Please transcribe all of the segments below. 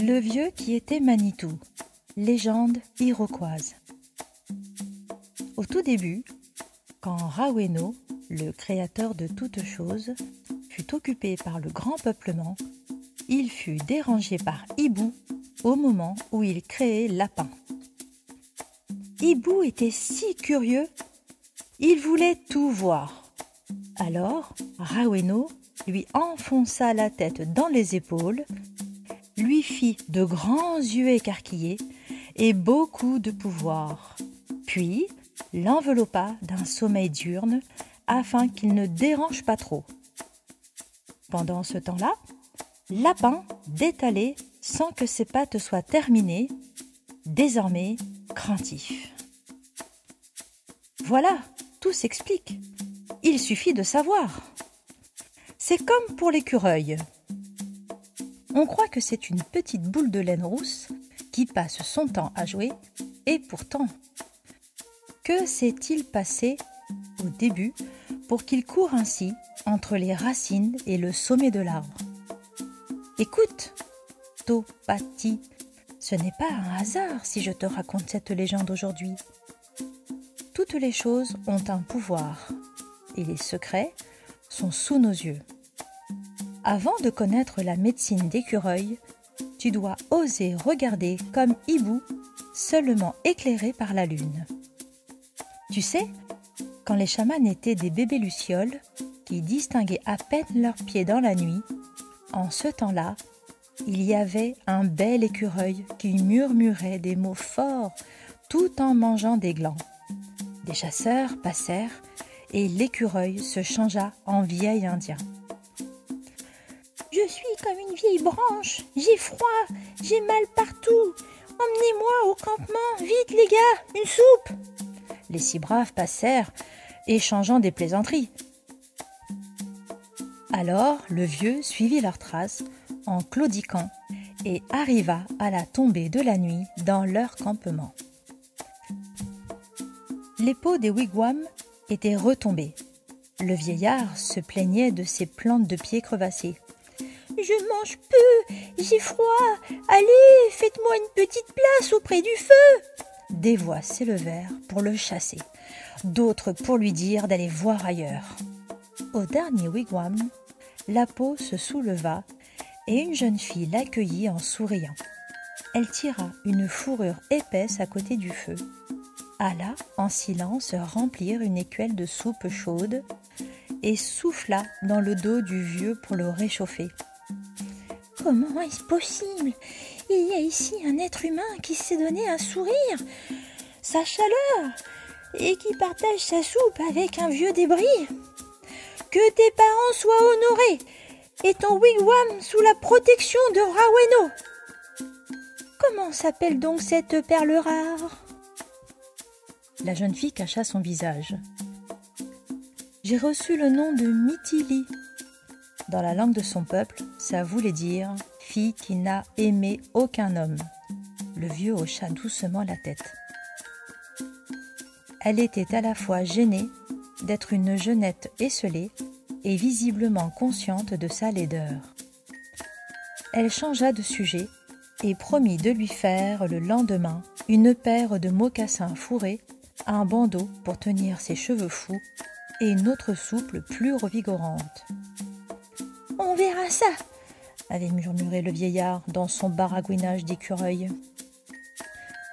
Le vieux qui était Manitou, légende iroquoise. Au tout début, quand Raweno, le créateur de toutes choses, fut occupé par le grand peuplement, il fut dérangé par Hibou au moment où il créait Lapin. Hibou était si curieux, il voulait tout voir. Alors, Raweno lui enfonça la tête dans les épaules, lui fit de grands yeux écarquillés et beaucoup de pouvoir, puis l'enveloppa d'un sommeil diurne afin qu'il ne dérange pas trop. Pendant ce temps-là, Lapin détalait sans que ses pattes soient terminées, désormais craintif. Voilà, tout s'explique. Il suffit de savoir. C'est comme pour l'écureuil. On croit que c'est une petite boule de laine rousse qui passe son temps à jouer, et pourtant, que s'est-il passé au début pour qu'il court ainsi entre les racines et le sommet de l'arbre? Écoute, Topati, ce n'est pas un hasard si je te raconte cette légende aujourd'hui. Toutes les choses ont un pouvoir, et les secrets sont sous nos yeux. Avant de connaître la médecine d'écureuil, tu dois oser regarder comme Hibou, seulement éclairé par la lune. Tu sais, quand les chamans étaient des bébés lucioles, qui distinguaient à peine leurs pieds dans la nuit, en ce temps-là, il y avait un bel écureuil qui murmurait des mots forts tout en mangeant des glands. Des chasseurs passèrent et l'écureuil se changea en vieil indien. Je suis comme une vieille branche, j'ai froid, j'ai mal partout. Emmenez-moi au campement, vite les gars, une soupe. Les six braves passèrent, échangeant des plaisanteries. Alors le vieux suivit leurs traces en claudiquant et arriva à la tombée de la nuit dans leur campement. Les pots des wigwams étaient retombés. Le vieillard se plaignait de ses plantes de pieds crevassées. Je mange peu, j'ai froid, allez, faites-moi une petite place auprès du feu. Des voix s'élevèrent pour le chasser, d'autres pour lui dire d'aller voir ailleurs. Au dernier wigwam, la peau se souleva et une jeune fille l'accueillit en souriant. Elle tira une fourrure épaisse à côté du feu, alla en silence remplir une écuelle de soupe chaude et souffla dans le dos du vieux pour le réchauffer. Comment est-ce possible? Il y a ici un être humain qui s'est donné un sourire, sa chaleur, et qui partage sa soupe avec un vieux débris. Que tes parents soient honorés et ton wigwam sous la protection de Raweno. Comment s'appelle donc cette perle rare? La jeune fille cacha son visage. J'ai reçu le nom de Mitili. Dans la langue de son peuple, ça voulait dire « fille qui n'a aimé aucun homme ». Le vieux hocha doucement la tête. Elle était à la fois gênée d'être une jeunette esselée et visiblement consciente de sa laideur. Elle changea de sujet et promit de lui faire le lendemain une paire de mocassins fourrés, un bandeau pour tenir ses cheveux fous et une autre soupe plus revigorante. « On verra ça !» avait murmuré le vieillard dans son baragouinage d'écureuil.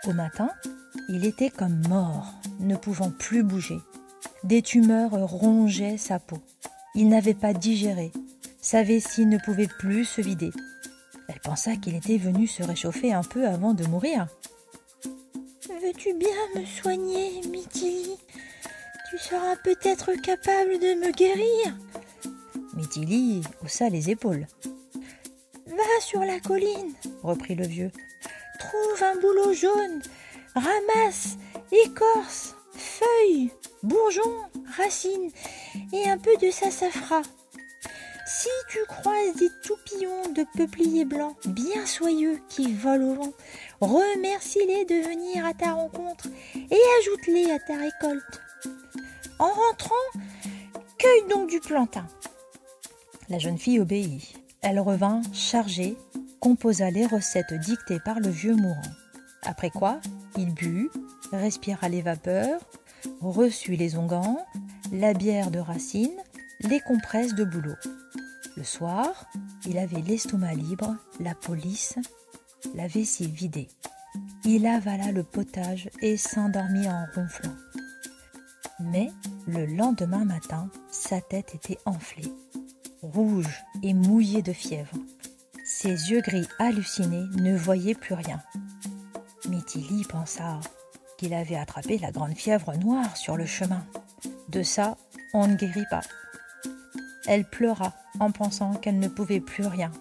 Au matin, il était comme mort, ne pouvant plus bouger. Des tumeurs rongeaient sa peau. Il n'avait pas digéré. Sa vessie ne pouvait plus se vider. Elle pensa qu'il était venu se réchauffer un peu avant de mourir. « Veux-tu bien me soigner, Mitili? Tu seras peut-être capable de me guérir. » Mitili haussa les épaules. « Va sur la colline, » reprit le vieux. « Trouve un bouleau jaune, ramasse écorce, feuilles, bourgeons, racines et un peu de sassafras. Si tu croises des toupillons de peupliers blancs bien soyeux qui volent au vent, remercie-les de venir à ta rencontre et ajoute-les à ta récolte. En rentrant, cueille donc du plantain. » La jeune fille obéit. Elle revint chargée composa les recettes dictées par le vieux mourant. Après quoi, il but, respira les vapeurs, reçut les onguents, la bière de racine, les compresses de bouleau. Le soir, il avait l'estomac libre, la peau lisse, la vessie vidée. Il avala le potage et s'endormit en ronflant. Mais le lendemain matin, sa tête était enflée, rouge et mouillée de fièvre. Ses yeux gris hallucinés ne voyaient plus rien. Mytilly pensa qu'il avait attrapé la grande fièvre noire sur le chemin. De ça, on ne guérit pas. Elle pleura en pensant qu'elle ne pouvait plus rien.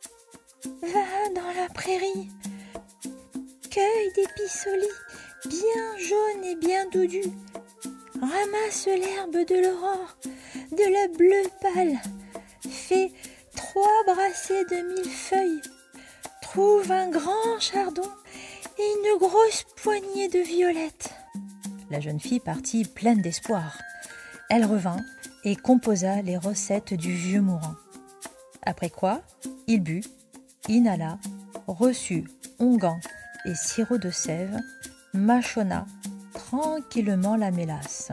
« Va dans la prairie, cueille des pissenlits bien jaunes et bien doudus. Ramasse l'herbe de l'aurore, de la bleue pâle. Fais 3 brassées de millefeuilles. Trouve un grand chardon et une grosse poignée de violettes. » La jeune fille partit pleine d'espoir. Elle revint et composa les recettes du vieux mourant. Après quoi, il but, inhala, reçut onguents et sirop de sève, mâchonna tranquillement la mélasse.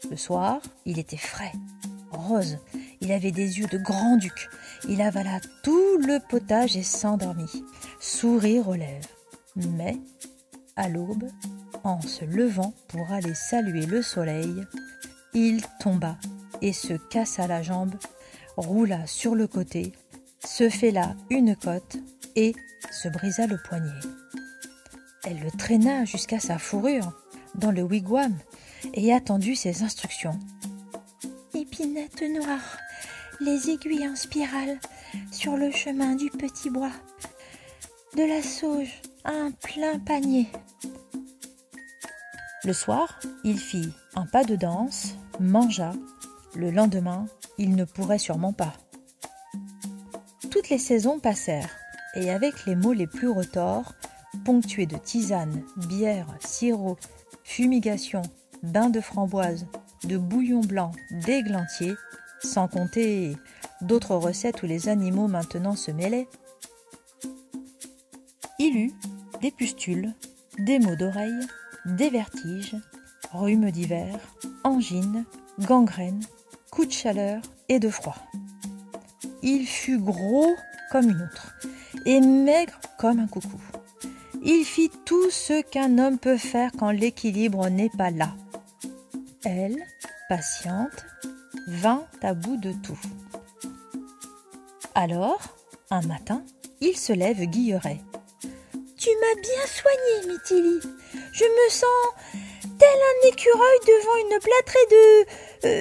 Le soir, il était frais, rose, il avait des yeux de grand-duc. Il avala tout le potage et s'endormit, sourire aux lèvres. Mais, à l'aube, en se levant pour aller saluer le soleil, il tomba et se cassa la jambe, roula sur le côté, se fêla une côte et se brisa le poignet. Elle le traîna jusqu'à sa fourrure, dans le wigwam, et attendit ses instructions. « Épinette noire, les aiguilles en spirale, sur le chemin du petit bois. De la sauge, un plein panier. » Le soir, il fit un pas de danse, mangea. Le lendemain, il ne pourrait sûrement pas. Toutes les saisons passèrent, et avec les mots les plus retors, ponctués de tisanes, bières, sirop, fumigation, bains de framboise, de bouillon blanc, d'églantier, sans compter d'autres recettes où les animaux maintenant se mêlaient, il eut des pustules, des maux d'oreille, des vertiges, rhumes d'hiver, angines, gangrènes, coups de chaleur et de froid. Il fut gros comme une outre et maigre comme un coucou. Il fit tout ce qu'un homme peut faire quand l'équilibre n'est pas là. Elle, patiente, vint à bout de tout. Alors, un matin, il se lève guilleret. « Tu m'as bien soigné, Mytilly. Je me sens tel un écureuil devant une plâtrée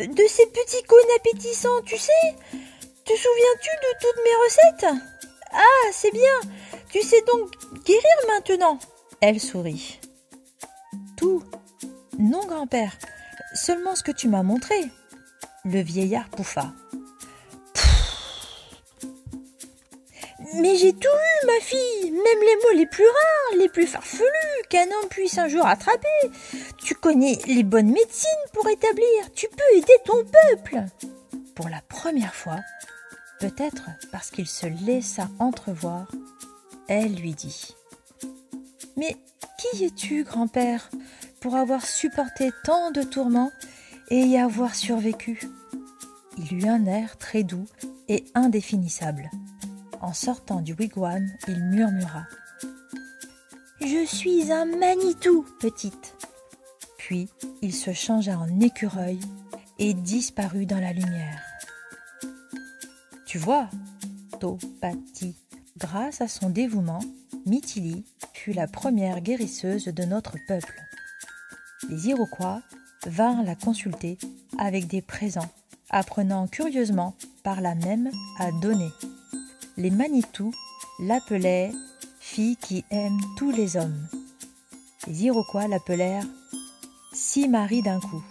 de ces petits cônes appétissants, tu sais. Te souviens-tu de toutes mes recettes? Ah, c'est bien. Tu sais donc guérir maintenant. » Elle sourit. « Tout? Non, grand-père. Seulement ce que tu m'as montré. » Le vieillard pouffa. « Mais j'ai tout eu, ma fille, même les mots les plus rares, les plus farfelus qu'un homme puisse un jour attraper. Tu connais les bonnes médecines pour établir, tu peux aider ton peuple. » Pour la première fois, peut-être parce qu'il se laissa entrevoir, elle lui dit: « Mais qui es-tu, grand-père, pour avoir supporté tant de tourments et y avoir survécu ?» Il eut un air très doux et indéfinissable. En sortant du wigwam, il murmura: « Je suis un Manitou, petite. » Puis il se changea en écureuil et disparut dans la lumière. Tu vois, Topati, grâce à son dévouement, Mytilly fut la première guérisseuse de notre peuple. Les Iroquois vinrent la consulter avec des présents, apprenant curieusement par là même à donner. Les Manitou l'appelaient « fille qui aime tous les hommes ». Les Iroquois l'appelèrent « six maris d'un coup ».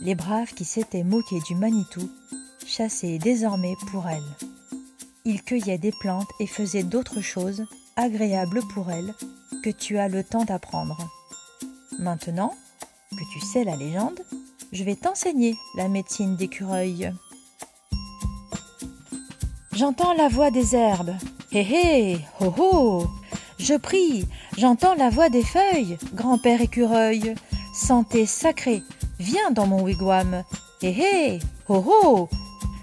Les braves qui s'étaient moqués du Manitou chassaient désormais pour elle. Ils cueillaient des plantes et faisaient d'autres choses agréables pour elle que tu as le temps d'apprendre. Maintenant que tu sais la légende, je vais t'enseigner la médecine d'écureuil. J'entends la voix des herbes, Hé hé, ho ho! Je prie, j'entends la voix des feuilles, grand-père écureuil. Santé sacrée, viens dans mon wigwam. Hé hé, ho ho!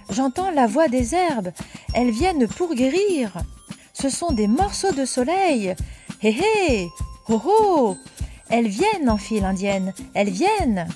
J'entends la voix des herbes, elles viennent pour guérir. Ce sont des morceaux de soleil. Hé hé, ho ho! Elles viennent en file indienne, elles viennent.